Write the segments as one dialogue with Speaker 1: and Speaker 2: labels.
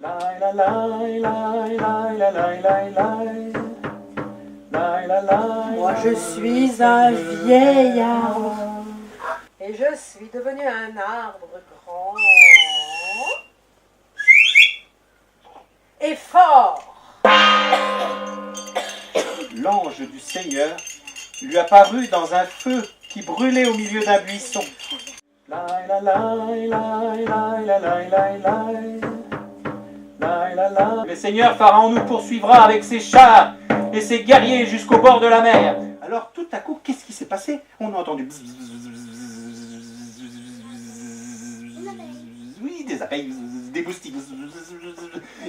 Speaker 1: Moi je suis un vieil arbre et je suis devenu un arbre grand et fort.
Speaker 2: L'ange du Seigneur lui apparut dans un feu qui brûlait au milieu d'un buisson. Le Seigneur Pharaon nous poursuivra avec ses chars et ses guerriers jusqu'au bord de la mer. Alors tout à coup, qu'est-ce qui s'est passé? On a entendu bzz, bzz, bzz, bzz, bzz, oui, des abeilles, des moustiques.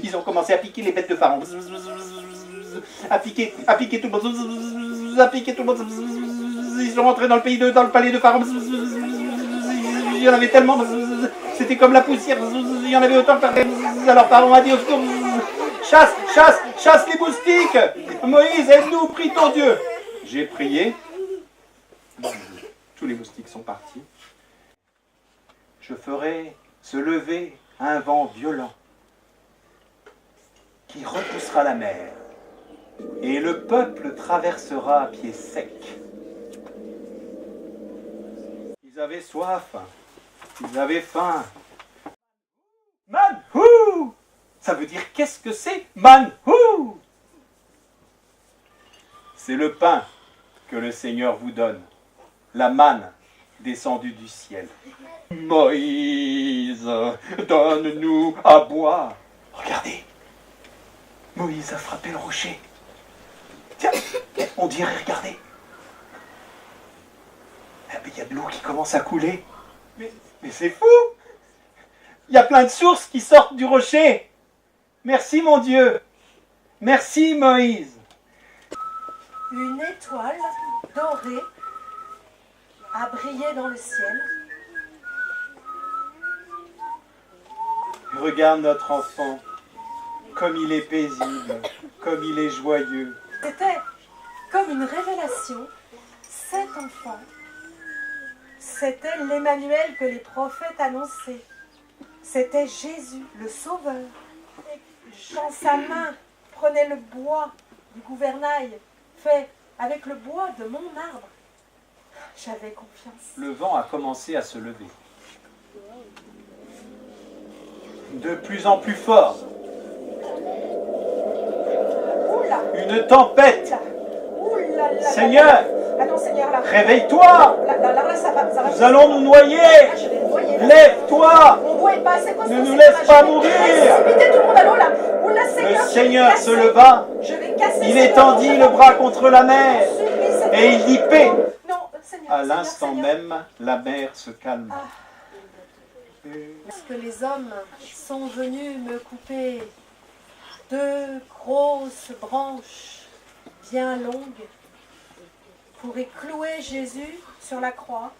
Speaker 2: Ils ont commencé à piquer les bêtes de Pharaon. À piquer tout le monde. À piquer tout le monde. Ils sont rentrés dans le palais de Pharaon. Il y en avait tellement. C'était comme la poussière. Il y en avait autant que. Alors Pharaon a dit au secours. Chasse les moustiques. Moïse, aide-nous, prie ton Dieu. J'ai prié. Tous les moustiques sont partis. Je ferai se lever un vent violent qui repoussera la mer, et le peuple traversera à pied sec. Ils avaient soif, ils avaient faim. Manhou! Ça veut dire qu'est-ce que c'est? Manhou! C'est le pain que le Seigneur vous donne, la manne descendue du ciel. Moïse, donne-nous à boire. Regardez, Moïse a frappé le rocher. Tiens, on dirait, regardez. Il y a de l'eau qui commence à couler. Mais c'est fou! Il y a plein de sources qui sortent du rocher. Merci mon Dieu. Merci Moïse.
Speaker 1: Une étoile dorée a brillé dans le ciel.
Speaker 2: Regarde notre enfant, comme il est paisible, comme il est joyeux.
Speaker 1: C'était comme une révélation. Cet enfant, c'était l'Emmanuel que les prophètes annonçaient. C'était Jésus, le Sauveur. Dans sa main, prenait le bois du gouvernail, fait avec le bois de mon arbre. J'avais confiance.
Speaker 2: Le vent a commencé à se lever. De plus en plus fort.
Speaker 1: Oula!
Speaker 2: Une tempête.
Speaker 1: Oula, là,
Speaker 2: Seigneur,
Speaker 1: ah non, Seigneur, là.
Speaker 2: réveille-toi.
Speaker 1: Là, ça va.
Speaker 2: Nous allons nous noyer.
Speaker 1: Ah, je vais me noyer, là.
Speaker 2: Lève-toi.
Speaker 1: Mon bois est pas assez costaud.
Speaker 2: Ne nous
Speaker 1: Seigneur,
Speaker 2: laisse pas
Speaker 1: je vais
Speaker 2: mourir.
Speaker 1: précipiter tout le monde à l'eau, là. Oula, Seigneur,
Speaker 2: Le
Speaker 1: je vais
Speaker 2: Seigneur
Speaker 1: casser.
Speaker 2: se leva.
Speaker 1: Je vais casser.
Speaker 2: Il
Speaker 1: Seigneur,
Speaker 2: étendit
Speaker 1: non,
Speaker 2: le bras contre la mer.
Speaker 1: Supplie, Seigneur.
Speaker 2: Et il dit paix.
Speaker 1: Non, Seigneur,
Speaker 2: À
Speaker 1: Seigneur,
Speaker 2: l'instant
Speaker 1: Seigneur.
Speaker 2: même, la mer se calma.
Speaker 1: Parce que les hommes sont venus me couper 2 grosses branches bien longues pour y clouer Jésus sur la croix.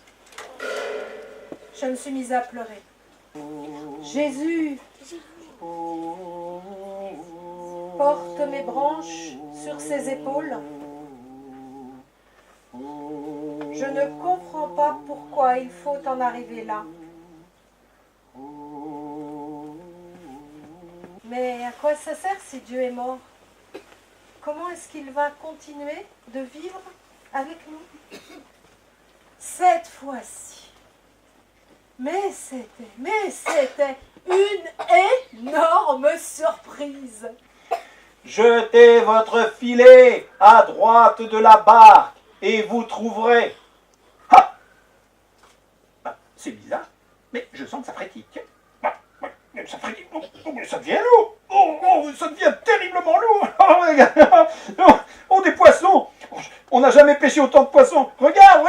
Speaker 1: Je me suis mise à pleurer. Jésus, porte mes branches sur ses épaules. Je ne comprends pas pourquoi il faut en arriver là. Mais à quoi ça sert si Dieu est mort? Comment est-ce qu'il va continuer de vivre avec nous? Cette fois-ci. Mais c'était une énorme surprise.
Speaker 2: Jetez votre filet à droite de la barque et vous trouverez. Ah! C'est bizarre, mais je sens que ça frétille. Ça frétille. Ça devient lourd. Ça devient terriblement lourd. Oh, des poissons. On n'a jamais pêché autant de poissons. Regarde.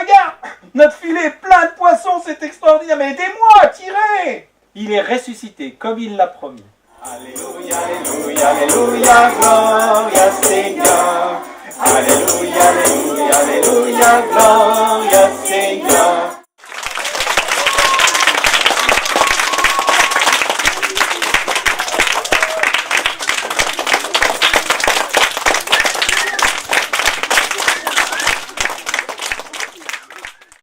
Speaker 2: Notre filet est plein de poissons. C'est extraordinaire. Mais aidez-moi, tirez. Il est ressuscité comme il l'a promis. Alléluia, alléluia, alléluia, gloria Seigneur. Alléluia, alléluia, alléluia, gloria Seigneur.